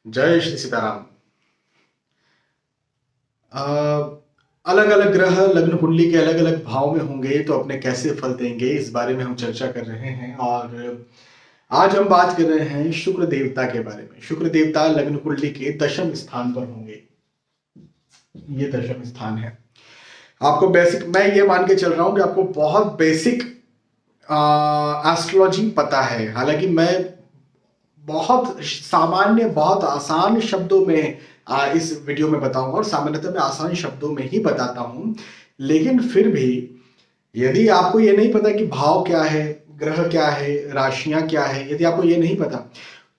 जय श्री सीताराम। अलग अलग ग्रह लग्न कुंडली के अलग अलग भाव में होंगे तो अपने कैसे फल देंगे, इस बारे में हम चर्चा कर रहे हैं। और आज हम बात कर रहे हैं शुक्र देवता के बारे में। शुक्र देवता लग्न कुंडली के दशम स्थान पर होंगे। ये दशम स्थान है। आपको बेसिक, मैं ये मान के चल रहा हूं कि आपको बहुत बेसिक एस्ट्रोलॉजी पता है। हालांकि मैं बहुत सामान्य, बहुत आसान शब्दों में इस वीडियो में बताऊंगा, और सामान्यतः मैं आसान शब्दों में ही बताता हूं। लेकिन फिर भी यदि आपको ये नहीं पता कि भाव क्या है, ग्रह क्या है, राशियां क्या है, यदि आपको ये नहीं पता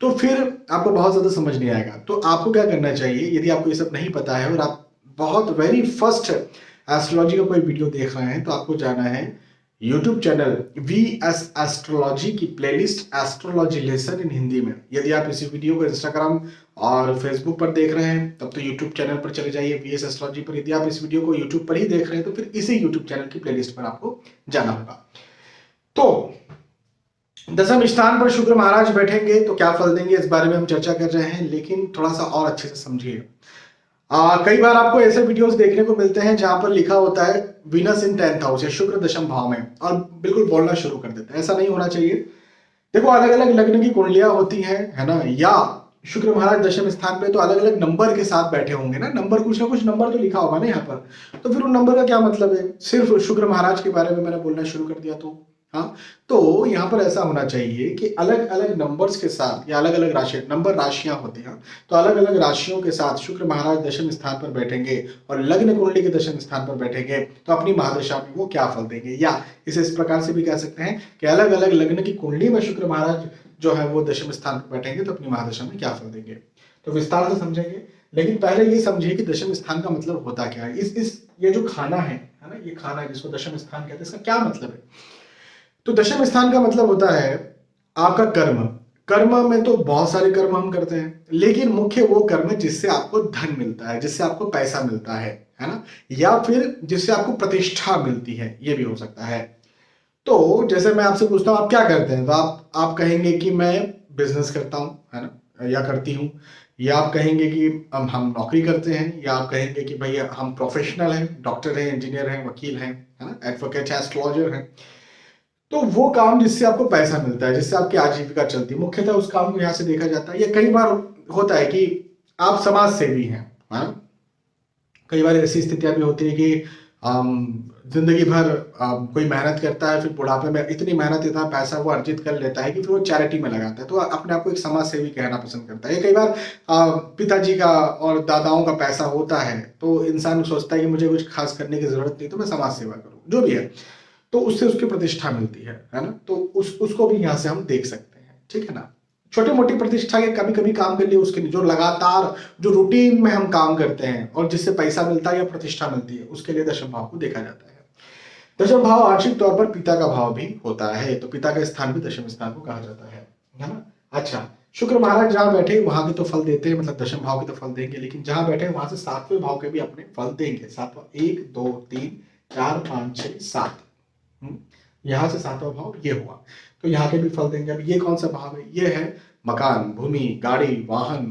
तो फिर आपको बहुत ज्यादा समझ नहीं आएगा। तो आपको क्या करना चाहिए, यदि आपको ये सब नहीं पता है और आप बहुत वेरी फर्स्ट एस्ट्रोलॉजी का कोई वीडियो देख रहे हैं, तो आपको जाना है यूट्यूब चैनल VS एस्ट्रोलॉजी की playlist astrology lesson in Hindi में। यदि आप इसी वीडियो को इंस्टाग्राम और फेसबुक पर देख रहे हैं तब तो यूट्यूब चैनल पर चले जाइए VS एस्ट्रोलॉजी पर। यदि आप इस वीडियो को यूट्यूब पर ही देख रहे हैं तो फिर इसी यूट्यूब चैनल की प्लेलिस्ट पर आपको जाना होगा। तो दसम स्थान पर शुक्र महाराज बैठेंगे तो क्या फल देंगे, इस बारे में हम चर्चा कर रहे हैं। लेकिन थोड़ा सा और अच्छे से समझिए। कई बार आपको ऐसे वीडियोस देखने को मिलते हैं जहां पर लिखा होता है वीनस इन 10th हाउस या शुक्र दशम भाव में, और बिल्कुल बोलना शुरू कर देते हैं। ऐसा नहीं होना चाहिए। देखो, अलग अलग लग्न की कुंडलियां होती हैं, है ना। या शुक्र महाराज दशम स्थान पे तो अलग अलग नंबर के साथ बैठे होंगे ना। नंबर, कुछ ना कुछ नंबर तो लिखा होगा ना यहाँ पर। तो फिर उन नंबर का क्या मतलब है? सिर्फ शुक्र महाराज के बारे में मैंने बोलना शुरू कर दिया तो हाँ। तो यहाँ पर ऐसा होना चाहिए कि अलग अलग नंबर्स के साथ या अलग अलग राशि, नंबर राशियां होती हैं, तो अलग अलग राशियों के साथ शुक्र महाराज दशम स्थान पर बैठेंगे और लग्न कुंडली के दशम स्थान पर बैठेंगे तो अपनी महादशा में वो क्या फल देंगे। या इसे इस प्रकार से भी कह सकते हैं कि अलग अलग लग्न की कुंडली में शुक्र महाराज जो है वो दशम स्थान पर बैठेंगे तो अपनी महादशा में क्या फल देंगे। तो विस्तार से समझेंगे। लेकिन पहले ये समझिए कि दशम स्थान का मतलब होता क्या है। इस ये जो खाना है ना, ये खाना है जिसको दशम स्थान कहते हैं, इसका क्या मतलब है? तो दशम स्थान का मतलब होता है आपका कर्म। कर्म में तो बहुत सारे कर्म हम करते हैं, लेकिन मुख्य वो कर्म जिससे आपको धन मिलता है, जिससे आपको पैसा मिलता है ना। या फिर जिससे आपको प्रतिष्ठा मिलती है, ये भी हो सकता है। तो जैसे मैं आपसे पूछता हूँ आप क्या करते हैं, तो आप कहेंगे कि मैं बिजनेस करता हूँ, है ना, या करती हूँ। या आप कहेंगे कि हम नौकरी करते हैं। या आप कहेंगे कि भैया हम प्रोफेशनल हैं, डॉक्टर हैं, इंजीनियर हैं, वकील हैं, है ना, एडवोकेट है, एस्ट्रोलॉजर हैं। तो वो काम जिससे आपको पैसा मिलता है, जिससे आपकी आजीविका चलती है, मुख्यतः उस काम को यहाँ से देखा जाता है। या कई बार होता है कि आप समाज सेवी हैं, है ना। कई बार ऐसी स्थितियां भी होती है कि जिंदगी भर कोई मेहनत करता है, फिर बुढ़ापे में इतनी मेहनत, इतना पैसा वो अर्जित कर लेता है कि फिर वो चैरिटी में लगाता है, तो अपने आप को एक समाज सेवी कहना पसंद करता है। कई बार पिताजी का और दादाओं का पैसा होता है तो इंसान सोचता है कि मुझे कुछ खास करने की जरूरत नहीं, तो मैं समाज सेवा करूँ, जो भी है। तो उससे उसकी प्रतिष्ठा मिलती है ना। तो उसको भी यहाँ से हम देख सकते हैं, ठीक है ना। छोटी मोटी प्रतिष्ठा के कभी कभी काम कर लिए, उसके लिए जो लगातार, जो रूटीन में हम काम करते हैं और जिससे पैसा मिलता है या प्रतिष्ठा मिलती है, उसके लिए दशम भाव को देखा जाता है। दशम भाव आंशिक तौर पर पिता का भाव भी होता है, तो पिता का स्थान भी दशम स्थान को कहा जाता है ना। अच्छा, शुक्र महाराज जहां बैठे वहां के तो फल देते हैं, मतलब दशम भाव के तो फल देंगे, लेकिन जहां बैठे वहां से सातवें भाव के भी अपने फल देंगे। सातवां, 1 2 3 4 5 6 7, यहां से सातवां भाव ये हुआ, तो यहाँ के भी फल देंगे। अब ये कौन सा भाव है? ये है मकान, भूमि, गाड़ी, वाहन,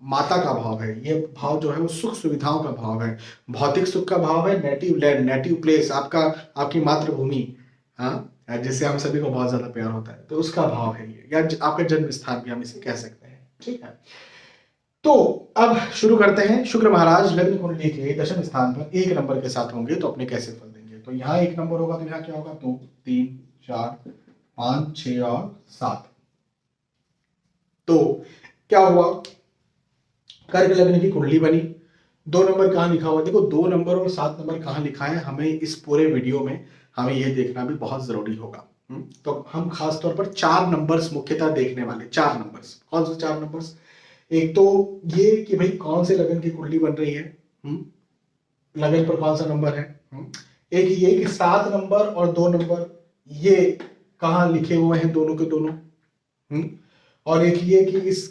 माता का भाव है। ये भाव जो है वो सुख सुविधाओं का भाव है, भौतिक सुख का भाव है। नेटिव लैंड, नेटिव प्लेस, आपकी मातृभूमि, हाँ, जिससे हम सभी को बहुत ज्यादा प्यार होता है, तो उसका भाव है ये। या आपका जन्म स्थान भी हम इसे कह सकते हैं, ठीक है। तो अब शुरू करते हैं। शुक्र महाराज लग्न कुंडली के दशम स्थान पर 1 नंबर के साथ होंगे तो अपने कैसे फल देंगे। तो यहाँ 1 नंबर होगा तो यहाँ क्या होगा? 2 3 4 5 6 और 7। तो क्या हुआ? कर्क लग्न की कुंडली बनी। 2 नंबर कहाँ लिखा हुआ? देखो, 2 नंबर और 7 नंबर कहाँ लिखा है, हमें इस पूरे वीडियो में हमें यह देखना भी बहुत जरूरी होगा। तो हम खास तौर पर 4 नंबर्स मुख्यतः देखने वाले। 4 नंबर्स, कौन से 4 नंबर्स? एक तो ये कि भाई कौन से लगन की कुंडली बन रही है, लगन पर कौन सा नंबर है। एक ये कि 7 नंबर और 2 नंबर ये कहाँ लिखे हुए हैं, दोनों के दोनों। और एक ये कि इस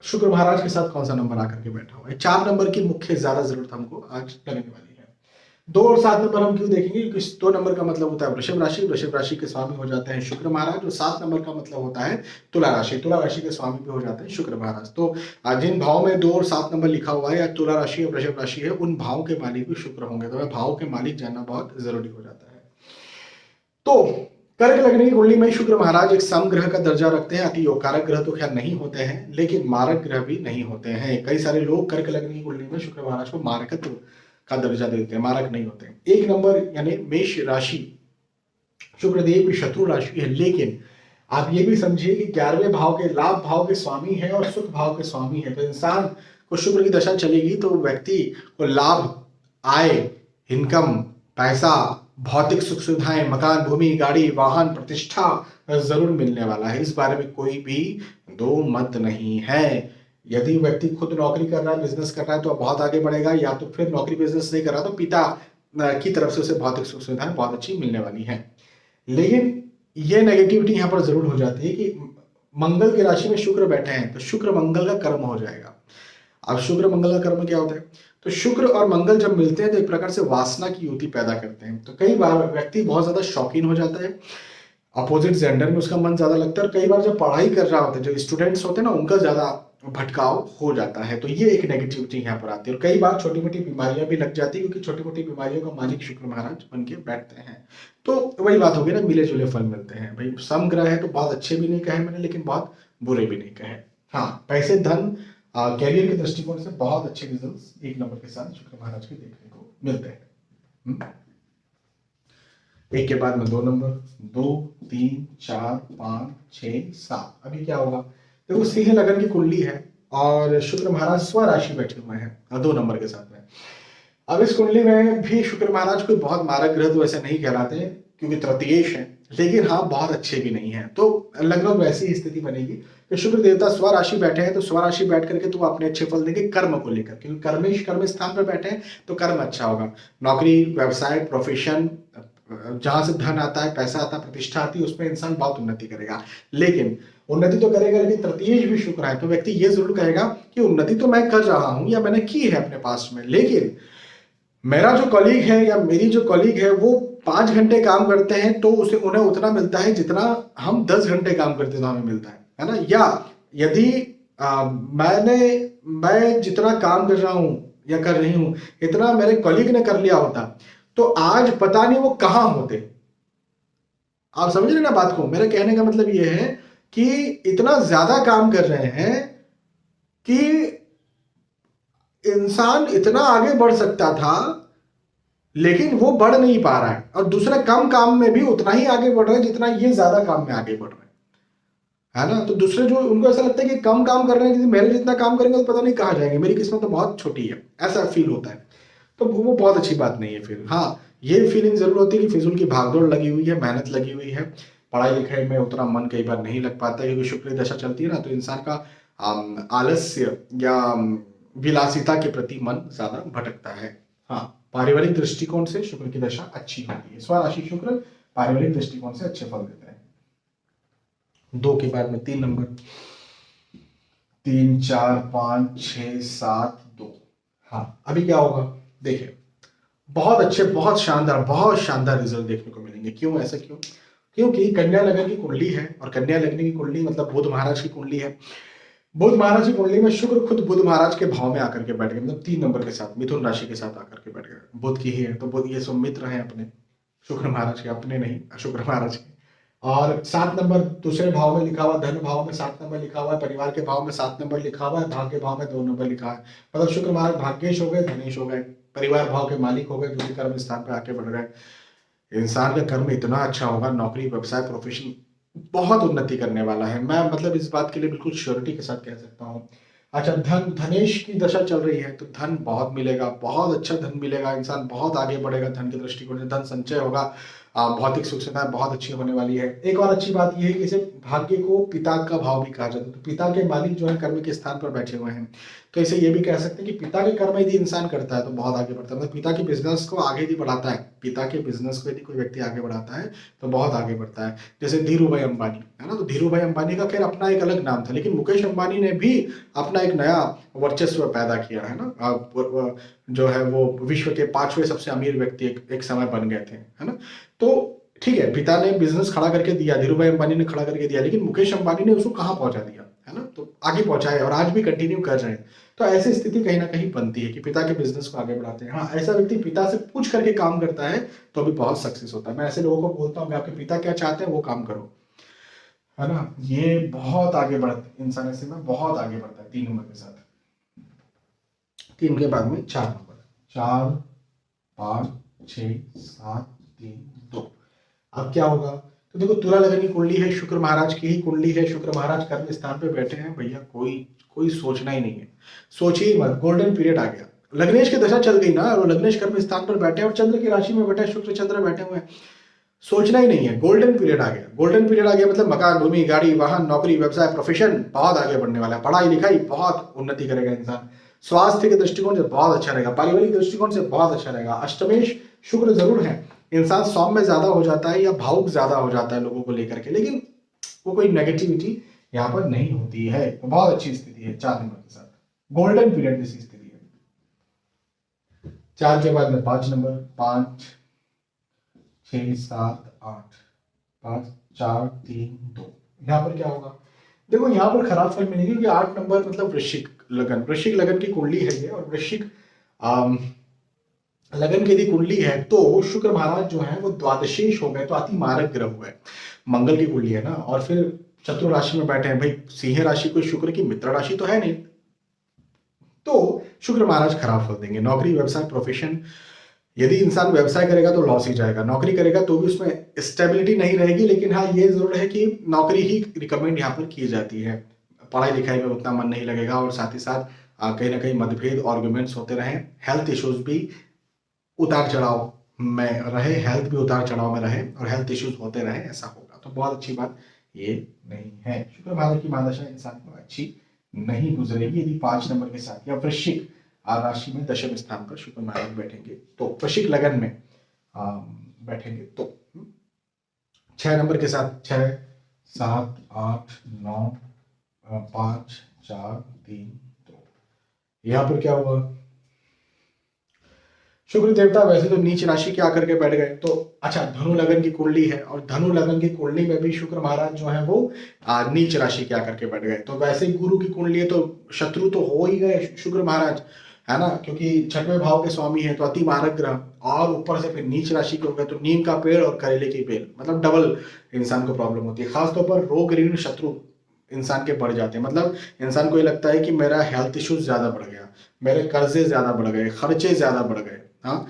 शुक्र महाराज के साथ कौन सा नंबर आकर के बैठा हुआ है। 4 नंबर की मुख्य ज्यादा जरूरत हमको आज लगने वाली है। 2 और 7 नंबर हम क्यों देखेंगे, क्योंकि 2 नंबर का मतलब होता है वृषभ राशि, वृषभ राशि के स्वामी हो जाते हैं शुक्र महाराज, और 7 नंबर का मतलब होता है तुला राशि, तुला राशि के स्वामी भी हो जाते हैं शुक्र महाराज। तो जिन भाव में 2 और 7 नंबर लिखा हुआ है या तुला राशि या वृषभ राशि है, उन भाव के मालिक भी शुक्र होंगे। तो भाव के मालिक जानना बहुत जरूरी हो जाता है। तो कर्क लग्न की कुंडली में शुक्र महाराज एक समग्रह का दर्जा रखते हैं। अति योगकारक ग्रह तो खैर नहीं होते हैं, लेकिन मारक ग्रह भी नहीं होते हैं। कई सारे लोग कर्क लग्न की कुंडली में शुक्र महाराज को मारकत्व का दर्जा देते हैं, मारक नहीं होते। 1 नंबर यानी मेष राशि शुक्रदेव की शत्रु राशि है, लेकिन आप ये भी समझिए कि 11वें भाव के लाभ भाव के स्वामी है और सुख भाव के स्वामी है। तो इंसान को शुक्र की दशा चलेगी तो व्यक्ति को लाभ, आय, इनकम, पैसा, भौतिक सुख सुविधाएं, मकान, भूमि, गाड़ी, वाहन, प्रतिष्ठा जरूर मिलने वाला है। इस बारे में कोई भी दो मत नहीं है। यदि व्यक्ति खुद नौकरी कर रहा है, बिजनेस कर रहा है तो बहुत आगे बढ़ेगा, या तो फिर नौकरी बिजनेस नहीं कर रहा तो पिता की तरफ से उसे भौतिक सुख सुविधाएं बहुत अच्छी मिलने वाली है। लेकिन ये नेगेटिविटी यहाँ पर जरूर हो जाती है कि मंगल की राशि में शुक्र बैठे हैं तो शुक्र मंगल का कर्म हो जाएगा। अब शुक्र मंगल का कर्म क्या होता है, तो शुक्र और मंगल जब मिलते हैं तो एक प्रकार से वासना की युति पैदा करते हैं। तो कई बार व्यक्ति बहुत ज्यादा शौकीन हो जाता है, अपोजिट जेंडर में उसका मन ज्यादा लगता है, और कई बार जब पढ़ाई कर रहा होता है, जो स्टूडेंट्स होते हैं ना, उनका ज्यादा भटकाव हो जाता है। तो ये एक नेगेटिविटी यहाँ पर आती है। और कई बार छोटी मोटी बीमारियां भी लग जाती है, क्योंकि छोटी मोटी बीमारियों का मालिक शुक्र महाराज बन के बैठते हैं। तो वही बात होगी ना, मिले जुले फल मिलते हैं भाई। समग्रह है तो बहुत अच्छे भी नहीं कहे मैंने, लेकिन बहुत बुरे भी नहीं कहे। हाँ, पैसे, धन, कैरियर के दृष्टिकोण से बहुत अच्छे रिजल्ट्स 1 नंबर के साथ शुक्र महाराज के देखने को मिलते हैं। एक के बाद में 2 नंबर, 2, 3, 4, 5, 6, 7। अभी क्या होगा, देखो सिंह लगन की कुंडली है और शुक्र महाराज स्वराशि बैठे हुए हैं 2 नंबर के साथ में। अब इस कुंडली में भी शुक्र महाराज कोई बहुत मारक ग्रह तो ऐसे नहीं कहलाते, क्योंकि तृतीयेश है, लेकिन हाँ बहुत अच्छे भी नहीं है। तो लगभग वैसी ही स्थिति बनेगी कि शुक्र देवता स्वराशि बैठे हैं, तो स्वराशि बैठ करके तो अपने अच्छे फल देंगे कर्म को लेकर, क्योंकि कर्मेश कर्म स्थान पर बैठे हैं तो कर्म अच्छा होगा। नौकरी, व्यवसाय, प्रोफेशन, जहां से धन आता है, पैसा आता है, प्रतिष्ठा आती है, उसमें इंसान बहुत उन्नति करेगा। लेकिन उन्नति तो करेगा, लेकिन तृतीयेश भी शुक्र है, तो व्यक्ति ये जरूर कहेगा कि उन्नति तो मैं कर रहा हूं या मैंने की है अपने पास में, लेकिन मेरा जो कॉलीग है या मेरी जो कॉलीग है वो 5 घंटे काम करते हैं तो उसे उन्हें उतना मिलता है जितना हम 10 घंटे काम करते तो हमें मिलता है ना। या यदि मैं जितना काम कर रहा हूं या कर रही हूं इतना मेरे कॉलीग ने कर लिया होता तो आज पता नहीं वो कहां होते। आप समझ रहे ना बात को। मेरे कहने का मतलब ये है कि इतना ज्यादा काम कर रहे हैं कि इंसान इतना आगे बढ़ सकता था, लेकिन वो बढ़ नहीं पा रहा है, और दूसरे कम काम में भी उतना ही आगे बढ़ रहा है जितना ये ज्यादा काम में आगे बढ़ रहे हैं, है ना। तो दूसरे जो, उनको ऐसा लगता है कि कम काम कर रहे हैं, मेरे जितना काम करेंगे तो पता नहीं कहाँ जाएंगे, मेरी किस्मत तो बहुत छोटी है, ऐसा फील होता है। तो वो बहुत अच्छी बात नहीं है फिर। हाँ, ये फीलिंग जरूर होती है कि फिजूल की भागदौड़ लगी हुई है, मेहनत लगी हुई है, पढ़ाई लिखाई में उतना मन कई बार नहीं लग पाता, क्योंकि शुक्र दशा चलती है ना, तो इंसान का आलस्य या विलासिता के प्रति मन ज्यादा भटकता है। हाँ, पारिवारिक दृष्टिकोण से शुक्र की दशा अच्छी होती है। स्वराशि शुक्र पारिवारिक दृष्टिकोण से अच्छे फल देते हैं। 2 के बाद में 3 नंबर, 3, 4, 5, 6, 7, 2। हाँ, अभी क्या होगा देखिए, बहुत अच्छे, बहुत शानदार रिजल्ट देखने को मिलेंगे। क्यों, ऐसा क्यों? क्योंकि कन्या लग्न की कुंडली है, और कन्या लग्न की कुंडली मतलब बुध महाराज की कुंडली है। बुध महाराज की कुंडली में शुक्र खुद बुध महाराज के भाव में आकर के बैठ गए, मतलब 3 नंबर के साथ, मिथुन राशि के साथ आकर के बैठ गए। बुध की ही है, तो बुध ये सब मित्र हैं अपने, शुक्र महाराज के, अपने नहीं, शुक्र महाराज के। और 7 नंबर दूसरे भाव में लिखा हुआ, धन भाव में 7 नंबर लिखा हुआ है, परिवार के भाव में 7 नंबर लिखा हुआ है, भाग्य भाव में 2 नंबर लिखा है। मतलब शुक्र महाराज भाग्येश हो गए, धनेश हो गए, परिवार भाव के मालिक हो गए, जो भी कर्म स्थान पर आके बढ़ गए। इंसान का कर्म इतना अच्छा होगा, नौकरी, व्यवसाय, प्रोफेशन बहुत उन्नति करने वाला है। मैं मतलब इस बात के लिए बिल्कुल श्योरिटी के साथ कह सकता हूँ। अच्छा, धनेश की दशा चल रही है तो धन बहुत मिलेगा, बहुत अच्छा धन मिलेगा, इंसान बहुत आगे बढ़ेगा, धन के दृष्टिकोण से धन संचय होगा, भौतिक सुख सुविधा बहुत अच्छी होने वाली है। एक और अच्छी बात यह है कि इसे भाग्य को पिता का भाव भी कहा जाता है। तो पिता के मालिक जो है कर्म के स्थान पर बैठे हुए हैं, तो इसे ये भी कह सकते हैं कि पिता के कर्म यदि इंसान करता है तो बहुत आगे बढ़ता है, मतलब पिता के बिजनेस को आगे यदि बढ़ाता है, पिता के बिजनेस को यदि कोई व्यक्ति आगे बढ़ाता है तो बहुत आगे बढ़ता है। जैसे धीरू भाई अंबानी है ना, तो धीरू भाई अंबानी का खैर अपना एक अलग नाम था, लेकिन मुकेश अंबानी ने भी अपना एक नया वर्चस्व पैदा किया है ना, जो है वो विश्व के 5वें सबसे अमीर व्यक्ति एक समय बन गए थे, है ना। तो ठीक है, पिता ने बिजनेस खड़ा करके दिया, धीरू भाई अंबानी ने खड़ा करके दिया, लेकिन मुकेश अंबानी ने उसको कहाँ पहुंचा दिया, है ना, तो आगे पहुंचाए और आज भी कंटिन्यू कर रहे हैं। तो ऐसी स्थिति कहीं ना कहीं बनती है कि पिता के बिजनेस को आगे बढ़ाते हैं। हाँ, ऐसा व्यक्ति पिता से पूछ करके काम करता है तो भी बहुत सक्सेस होता है। मैं ऐसे लोगों को बोलता हूँ कि आपके पिता क्या चाहते हैं वो काम करो, है ना, ये बहुत आगे बढ़ते इंसान, ऐसे में बहुत आगे बढ़ता है। 3 नंबर के साथ, 3 के बाद में 4 नंबर, 4 5 6 7 3 2। अब क्या होगा, तो देखो तुला लगन की कुंडली है, शुक्र महाराज की ही कुंडली है, शुक्र महाराज कर्म स्थान पे बैठे हैं भैया, कोई सोचना ही नहीं है, सोचिए ही मत, गोल्डन पीरियड आ गया। लग्नेश की दशा चल गई ना, और लग्नेश कर्म स्थान पर बैठे हैं और चंद्र की राशि में बैठे, शुक्र चंद्र बैठे हुए हैं, सोचना ही नहीं है, गोल्डन पीरियड आ गया। गोल्डन पीरियड आ गया मतलब मकान, भूमि, गाड़ी, वाहन, नौकरी, व्यवसाय, प्रोफेशन बहुत आगे बढ़ने वाला है, पढ़ाई लिखाई बहुत उन्नति करेगा इंसान, स्वास्थ्य के दृष्टिकोण से बहुत अच्छा रहेगा, पारिवारिक दृष्टिकोण से बहुत अच्छा रहेगा। अष्टमेश शुक्र जरूर है, इंसान सौम्य ज्यादा हो जाता है या भावुक ज्यादा हो जाता है लोगों को लेकर के, लेकिन वो कोई नेगेटिविटी यहाँ पर नहीं होती है, तो बहुत अच्छी स्थिति है 4 नंबर के साथ, गोल्डन पीरियड जैसी स्थिति है। 4 के बाद में 5 नंबर, 5 6 7 8, 5 4 3 2। यहाँ पर क्या होगा, देखो यहाँ पर खराब फल मिलेगी क्योंकि 8 नंबर मतलब वृश्चिक लगन की कुंडली है ये, और वृश्चिक लगन की यदि कुंडली है तो शुक्र महाराज जो है वो द्वादशेश हो गए, तो अति मारक ग्रह हुए, मंगल की कुंडली है ना, और फिर शत्रु राशि में बैठे हैं भाई, सिंह राशि कोई शुक्र की मित्र राशि तो है नहीं, तो शुक्र महाराज खराब फल देंगे। नौकरी, व्यवसाय, प्रोफेशन, यदि इंसान व्यवसाय करेगा तो लॉस ही जाएगा, नौकरी करेगा तो भी उसमें स्टेबिलिटी नहीं रहेगी, लेकिन हाँ ये जरूर है कि नौकरी ही रिकमेंड यहाँ पर की जाती है, पढ़ाई लिखाई में उतना मन नहीं लगेगा, और साथ ही साथ कहीं ना कहीं मतभेद, आर्ग्यूमेंट्स होते रहे, हेल्थ इश्यूज भी उतार चढ़ाव में रहे, हेल्थ भी उतार चढ़ाव में रहे और हेल्थ इश्यूज होते रहे, ऐसा होगा, तो बहुत अच्छी बात ये नहीं है। शुक्र महाराज की महादशा इंसान को अच्छी नहीं गुजरेगी यदि 5 नंबर के साथ या वृश्चिक राशि में दशम स्थान पर शुक्र महाराज बैठेंगे, तो वृश्चिक लगन में बैठेंगे तो 6 नंबर के साथ 6 7 8 9 5 4 3 2। यहाँ पर क्या हुआ, शुक्र देवता वैसे तो नीच राशि के आकर के बैठ गए, तो अच्छा धनु लगन की कुंडली है, और धनु लगन की कुंडली में भी शुक्र महाराज जो है वो नीच राशि के आकर के बैठ गए, तो वैसे गुरु की कुंडली है तो शत्रु तो हो ही गए शुक्र महाराज, है ना, क्योंकि 6वें भाव के स्वामी है, तो अति मारक ग्रह, और ऊपर से फिर नीच राशि के हो गए, तो नीम का पेड़ और करेले की बेल, मतलब डबल इंसान को प्रॉब्लम होती है, खासतौर पर रोग ऋण शत्रु इंसान के बढ़ जाते हैं, मतलब इंसान को ये लगता है कि मेरा हेल्थ इश्यूज ज्यादा बढ़ गया, मेरे कर्जे ज्यादा बढ़ गए, खर्चे ज्यादा बढ़ गए, हाँ,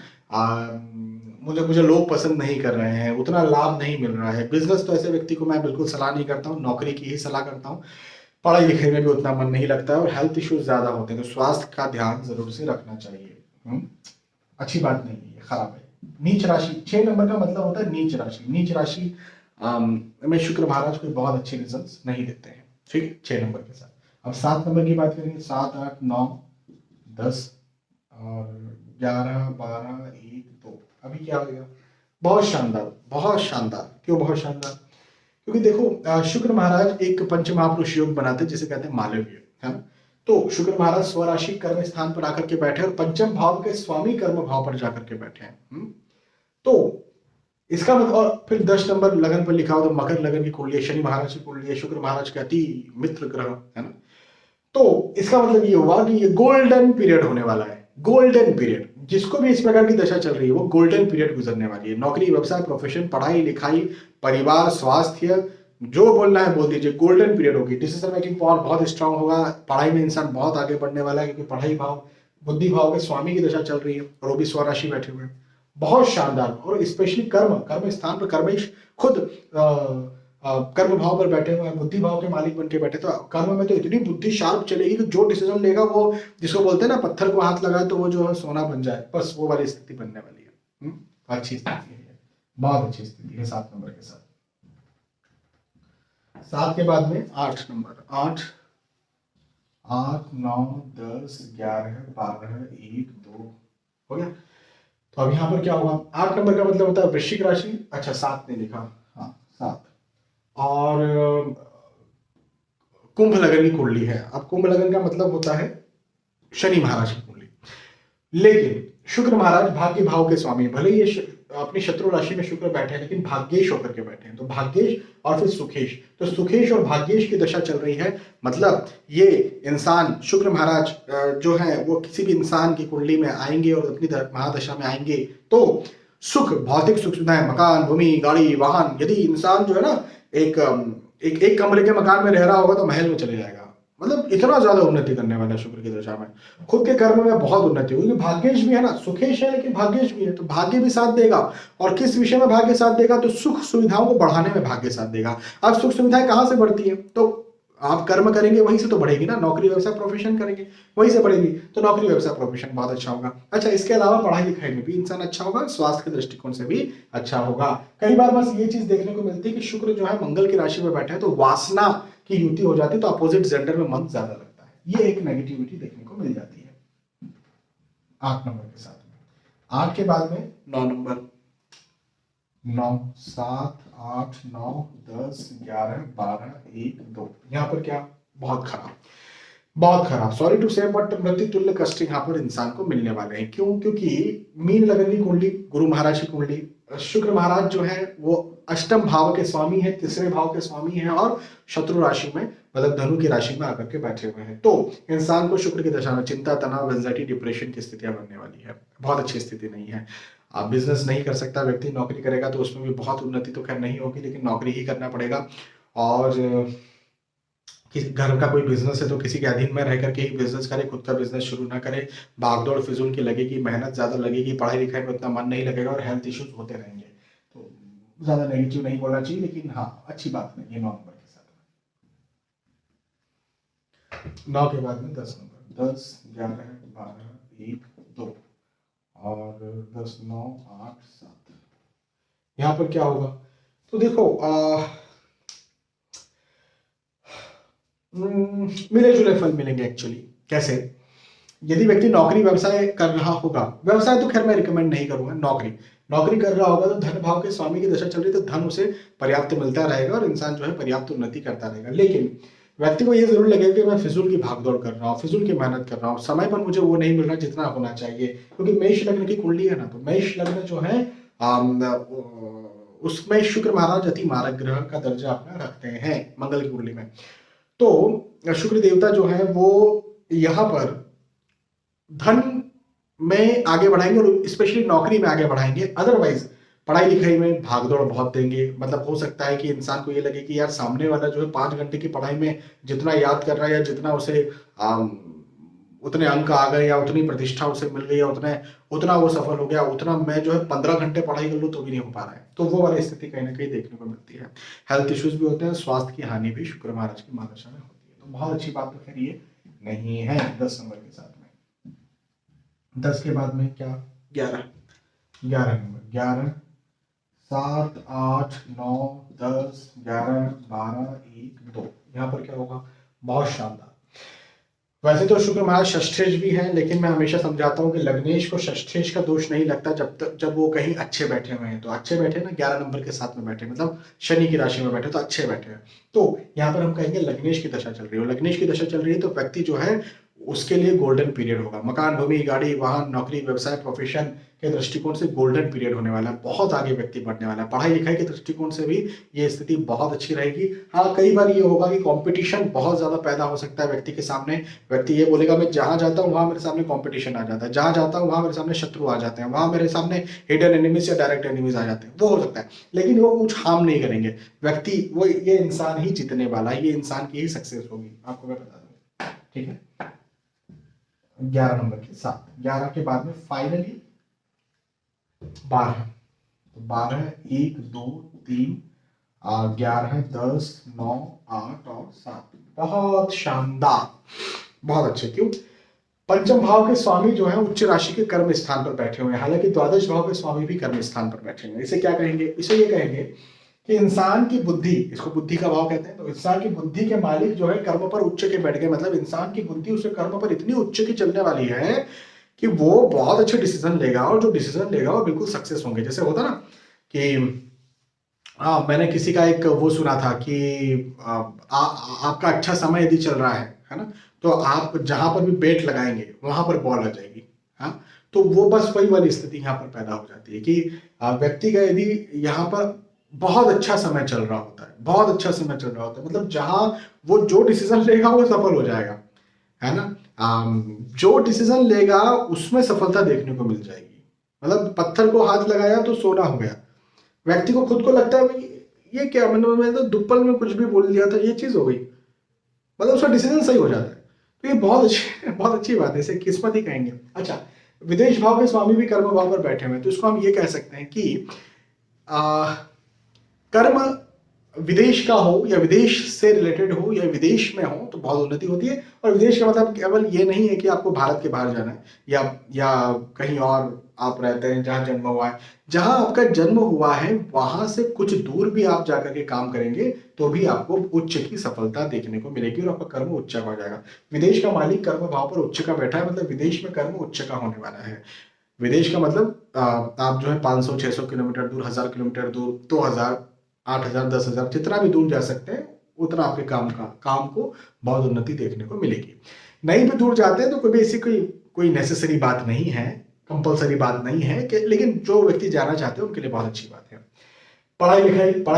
मुझे लोग पसंद नहीं कर रहे हैं, उतना लाभ नहीं मिल रहा है। बिजनेस तो ऐसे व्यक्ति को मैं बिल्कुल सलाह नहीं करता हूँ, नौकरी की ही सलाह करता हूँ, पढ़ाई लिखाई में भी उतना मन नहीं लगता है, और हेल्थ इश्यूज ज्यादा होते हैं, तो स्वास्थ्य का ध्यान जरूर से रखना चाहिए। अच्छी बात नहीं है, खराब है। नीच राशि 6 नंबर का मतलब होता है नीच राशि, नीच राशि में शुक्र महाराज कोई बहुत अच्छे रिजल्ट्स नहीं देते हैं, ठीक, 6 नंबर के साथ। अब 7 नंबर की बात करेंगे, 7 8 9 10 और 11 12 1 2। अभी क्या हो गया, बहुत शानदार, बहुत शानदार। क्यों बहुत शानदार, क्योंकि देखो शुक्र महाराज एक पंच महापुरुष योग बनाते हैं जिसे कहते हैं मालव्य, है ना, तो शुक्र महाराज स्वराशि कर्म स्थान पर आकर के बैठे और पंचम भाव के स्वामी कर्म भाव पर जाकर के बैठे हैं। तो इसका मतलब, और फिर 10 नंबर लगन पर लिखा हो तो मकर लगन की कुंडली, शनि महाराज की कुंडली, शुक्र महाराज के अति मित्र ग्रह, है ना, तो इसका मतलब ये हुआ कि ये गोल्डन पीरियड होने वाला है, गोल्डन पीरियड, जिसको भी इस प्रकार की दशा चल रही है वो गोल्डन पीरियड गुजरने वाली है। नौकरी, व्यवसाय, प्रोफेशन, पढ़ाई लिखाई, परिवार, स्वास्थ्य, जो बोलना है बोल दीजिए, गोल्डन पीरियड होगी। डिसीजन मेकिंग पावर बहुत स्ट्रांग होगा, पढ़ाई में इंसान बहुत आगे बढ़ने वाला है, क्योंकि पढ़ाई भाव, बुद्धि भाव के स्वामी की दशा चल रही है और वो भी स्वराशि बैठे हुए हैं, बहुत शानदार। और स्पेशली कर्म स्थान पर कर्मेश खुद कर्म भाव पर बैठे हुए हैं, बुद्धि भाव के मालिक बन के बैठे, तो कर्म में तो इतनी बुद्धि शार्प चलेगी कि जो डिसीजन लेगा वो, जिसको बोलते हैं ना पत्थर को हाथ लगाए तो वो जो है सोना बन जाए, बस वो वाली स्थिति बनने वाली है। अच्छी स्थिति है, बहुत अच्छी स्थिति है 7 नंबर के साथ। 7 के बाद में 8 नंबर, 8 8 9 10 11 12 1 2 हो गया। तो अब यहाँ पर क्या होगा, 8 नंबर का मतलब होता है वृश्चिक राशि। अच्छा 7 ने लिखा, हाँ 7। और कुंभ लगन की कुंडली है। अब कुंभ लगन का मतलब होता है शनि महाराज की कुंडली, लेकिन शुक्र महाराज भाग्य भाव के स्वामी, भले ये अपनी शत्रु राशि में शुक्र बैठे हैं लेकिन भाग्येश होकर के बैठे हैं। तो भाग्येश और फिर सुखेश, तो सुखेश और भाग्येश की दशा चल रही है। मतलब ये इंसान शुक्र महाराज जो है वो किसी भी इंसान की कुंडली में आएंगे और अपनी महादशा में आएंगे तो सुख, भौतिक सुख सुविधाएं, मकान, भूमि, गाड़ी, वाहन। यदि इंसान जो है ना एक कमरे के मकान में रह रहा होगा तो महल में चले जाएगा। मतलब इतना ज्यादा उन्नति करने वाला है शुक्र की दशा में। खुद के कर्म में बहुत उन्नति होगी। भाग्येश भी है ना, सुखेश है लेकिन भाग्येश भी है, तो भाग्य भी साथ देगा। और किस विषय में भाग्य साथ देगा, तो सुख सुविधाओं को बढ़ाने में भाग्य साथ देगा। अब सुख सुविधाएं कहां से बढ़ती है, तो आप कर्म करेंगे वहीं से तो बढ़ेगी ना। नौकरी व्यवसाय प्रोफेशन करेंगे वहीं से बढ़ेगी, तो नौकरी व्यवसाय प्रोफेशन बहुत अच्छा होगा। अच्छा, इसके अलावा पढ़ाई लिखाई में भी इंसान अच्छा होगा, स्वास्थ्य के दृष्टिकोण से भी अच्छा होगा। कई बार बस ये चीज देखने को मिलती है कि शुक्र जो है मंगल की राशि में बैठा है तो वासना की युति हो जाती है, तो अपोजिट जेंडर में मन ज्यादा लगता है। ये एक नेगेटिविटी देखने को मिल जाती है 8 नंबर के साथ में। 8 के बाद में 9 नंबर, 9 7 8 9 10 11 12 1 2। यहाँ पर क्या, बहुत खराब, बहुत खराब, सॉरी टू से बट मृत्यु तुल्य कष्ट यहाँ पर इंसान को मिलने वाले हैं। क्यों, क्योंकि मीन लगन की कुंडली, गुरु महाराज की कुंडली, शुक्र महाराज जो है वो अष्टम भाव के स्वामी है, तीसरे भाव के स्वामी है और शत्रु राशि में मतलब धनु की राशि में आकर के बैठे हुए हैं। तो इंसान को शुक्र की दशा में चिंता, तनाव, एंजाइटी, डिप्रेशन की स्थितियां बनने वाली है। बहुत अच्छी स्थिति नहीं है। आप बिजनेस नहीं कर सकता व्यक्ति, नौकरी करेगा तो उसमें भी बहुत उन्नति तो खैर नहीं होगी, लेकिन नौकरी ही करना पड़ेगा। और किसी घर का कोई बिजनेस है तो किसी के अधीन में रह करके ही बिजनेस करे, खुद का बिजनेस शुरू ना करे। भागदौड़ फिजूल की लगेगी, मेहनत ज्यादा लगेगी, पढ़ाई लिखाई में उतना मन नहीं लगेगा और हेल्थ इश्यूज होते रहेंगे। तो ज्यादा नेगेटिव नहीं बोलना चाहिए, लेकिन हाँ अच्छी बात नहीं है 9 नंबर के साथ में। 9 के बाद में 10 नंबर, 10 11 12 1 2 और 10 9 8 7। यहाँ पर क्या होगा, तो देखो मिले जुले फल मिलेंगे एक्चुअली। कैसे, यदि व्यक्ति नौकरी व्यवसाय कर रहा होगा, व्यवसाय तो खैर मैं रिकमेंड नहीं करूंगा, नौकरी नौकरी कर रहा होगा तो धन भाव के स्वामी की दशा चल रही है तो धन उसे पर्याप्त मिलता रहेगा और इंसान जो है पर्याप्त उन्नति करता रहेगा। लेकिन व्यक्ति को ये जरूर लगेगा कि मैं फिजूल की भागदौड़ कर रहा हूँ, फिजूल की मेहनत कर रहा हूँ, समय पर मुझे वो नहीं मिल रहा जितना होना चाहिए। क्योंकि मेष लग्न की कुंडली है ना, तो मेष लग्न जो है उसमें शुक्र महाराज अति मारक ग्रह का दर्जा अपना रखते हैं मंगल की कुंडली में। तो शुक्र देवता जो है वो यहाँ पर धन में आगे बढ़ाएंगे और स्पेशली नौकरी में आगे बढ़ाएंगे। अदरवाइज पढ़ाई लिखाई में भागदौड़ बहुत देंगे। मतलब हो सकता है कि इंसान को ये लगे कि यार सामने वाला जो है 5 घंटे की पढ़ाई में जितना याद कर रहा है या जितना उसे उतने अंक आ गए या उतनी प्रतिष्ठा उसे मिल गई या उतना वो सफल हो गया, उतना मैं जो है 15 घंटे पढ़ाई कर लूँ तो भी नहीं हो पा रहा है। तो वो वाली स्थिति कहीं ना कहीं देखने को मिलती है। हेल्थ इश्यूज भी होते हैं, स्वास्थ्य की हानि भी शुक्र महाराज की महादशा में होती है। तो बहुत अच्छी बात तो खैर ये नहीं है 10 नंबर के साथ में। 10 के बाद में क्या, 11 नंबर, 11 7 8 9 10 11 12 1 2। यहाँ पर क्या होगा, बहुत शानदार। वैसे तो शुक्र महाराज षष्ठेश भी हैं, लेकिन मैं हमेशा समझाता हूँ कि लग्नेश को षष्ठेश का दोष नहीं लगता जब वो कहीं अच्छे बैठे हुए हैं। तो अच्छे बैठे ना 11 नंबर के साथ में बैठे, मतलब शनि की राशि में बैठे तो अच्छे बैठे हैं। तो यहाँ पर हम कहेंगे लग्नेश की दशा चल रही है, लग्नेश की दशा चल रही है तो व्यक्ति जो है उसके लिए गोल्डन पीरियड होगा। मकान, भूमि, गाड़ी, वाहन, नौकरी, व्यवसाय, प्रोफेशन के दृष्टिकोण से गोल्डन पीरियड होने वाला है। बहुत आगे व्यक्ति बढ़ने वाला है। पढ़ाई लिखाई के दृष्टिकोण से भी ये स्थिति बहुत अच्छी रहेगी। हाँ, कई बार ये होगा कि कंपटीशन बहुत ज्यादा पैदा हो सकता है व्यक्ति के सामने। व्यक्ति ये बोलेगा मैं जहां जाता हूँ वहां मेरे सामने कंपटीशन आ जाता है, जहां जाता हूँ वहां मेरे सामने शत्रु आ जाते हैं, वहां मेरे सामने हिडन एनिमीज या डायरेक्ट एनिमीज आ जाते हैं। वो हो सकता है, लेकिन वो कुछ हार्म नहीं करेंगे व्यक्ति। वो ये इंसान ही जीतने वाला है, ये इंसान की ही सक्सेस होगी, आपको मैं बता दूं। ठीक है, 11 नंबर के साथ 11 के बाद में फाइनली 12, तो 12 1 2 3 11 10 9 8 और 7। बहुत शानदार, बहुत अच्छे। क्यों, पंचम भाव के स्वामी जो है उच्च राशि के कर्म स्थान पर बैठे हुए हैं, हालांकि द्वादश भाव के स्वामी भी कर्म स्थान पर बैठे हुए हैं। इसे क्या कहेंगे, इसे ये कहेंगे कि इंसान की बुद्धि, इसको बुद्धि का भाव कहते हैं, तो इंसान की बुद्धि के मालिक जो है कर्म पर उच्च के बैठ गए, मतलब इंसान की बुद्धि उसके कर्म पर इतनी उच्च की चलने वाली है कि वो बहुत अच्छे डिसीजन लेगा, और जो डिसीजन लेगा वो बिल्कुल सक्सेस होंगे। जैसे होता ना कि मैंने किसी का एक वो सुना था कि आपका अच्छा समय यदि चल रहा है ना, तो आप जहां पर भी बैट लगाएंगे वहां पर बॉल आ जाएगी। हाँ, तो वो बस वही वाली स्थिति यहाँ पर पैदा हो जाती है कि व्यक्ति का यदि यहाँ पर बहुत अच्छा समय चल रहा होता है, बहुत अच्छा समय चल रहा होता है, मतलब जहां वो जो डिसीजन लेगा वो सफल हो जाएगा, है ना। जो डिसीजन लेगा उसमें सफलता देखने को मिल जाएगी। मतलब पत्थर को हाथ लगाया तो सोना हो गया। व्यक्ति को खुद को लगता है भाई ये क्या, मैंने तो दुप्पल में कुछ भी बोल दिया था, ये चीज हो गई, मतलब उसका डिसीजन सही हो जाता है। तो ये बहुत अच्छी बात है, इसे किस्मत ही कहेंगे। अच्छा, विदेश भाव के स्वामी भी कर्म भाव पर बैठे हुए हैं, तो इसको हम ये कह सकते हैं कि कर्म विदेश का हो या विदेश से रिलेटेड हो या विदेश में हो तो बहुत उन्नति होती है। और विदेश का मतलब केवल ये नहीं है कि आपको भारत के बाहर जाना है या कहीं और आप रहते हैं जहां जन्म हुआ है। जहां आपका जन्म हुआ है वहां से कुछ दूर भी आप जाकर के काम करेंगे तो भी आपको उच्च की सफलता देखने को मिलेगी और आपका कर्म उच्च का हो जाएगा। विदेश का मालिक कर्म भाव पर उच्च का बैठा है, मतलब विदेश में कर्म उच्च का होने वाला है। विदेश का मतलब आप जो है 500-600 किलोमीटर दूर, 1000 किलोमीटर दूर, 2000, 8000, 10,000, जितना भी दूर जा सकते हैं उतना आपके काम को बहुत उन्नति देखने को मिलेगी। नहीं भी दूर जाते हैं तो कोई ऐसी कोई नेसेसरी बात नहीं है, कंपलसरी बात नहीं है कि, लेकिन जो व्यक्ति जाना चाहते हैं उनके लिए बहुत अच्छी बात है। पढ़ाई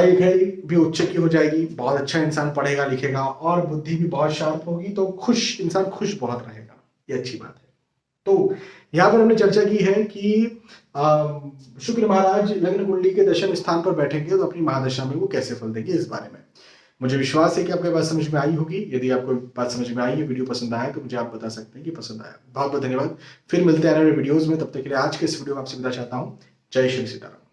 लिखाई भी उच्च की हो जाएगी, बहुत अच्छा इंसान पढ़ेगा लिखेगा और बुद्धि भी बहुत शार्प होगी, तो इंसान खुश बहुत रहेगा, ये अच्छी बात है। तो यहाँ पर हमने चर्चा की है कि शुक्र महाराज लग्न कुंडली के दशम स्थान पर बैठेंगे तो अपनी महादशा में वो कैसे फल देंगे, इस बारे में मुझे विश्वास है कि आपको बात समझ में आई होगी। यदि आपको बात समझ में आई है, वीडियो पसंद आया तो मुझे आप बता सकते हैं कि पसंद आया। बहुत बहुत धन्यवाद। फिर मिलते हैं नए वीडियोज में, तब तक के लिए आज के इस वीडियो में आपसे विदा चाहता हूँ। जय श्री सीताराम।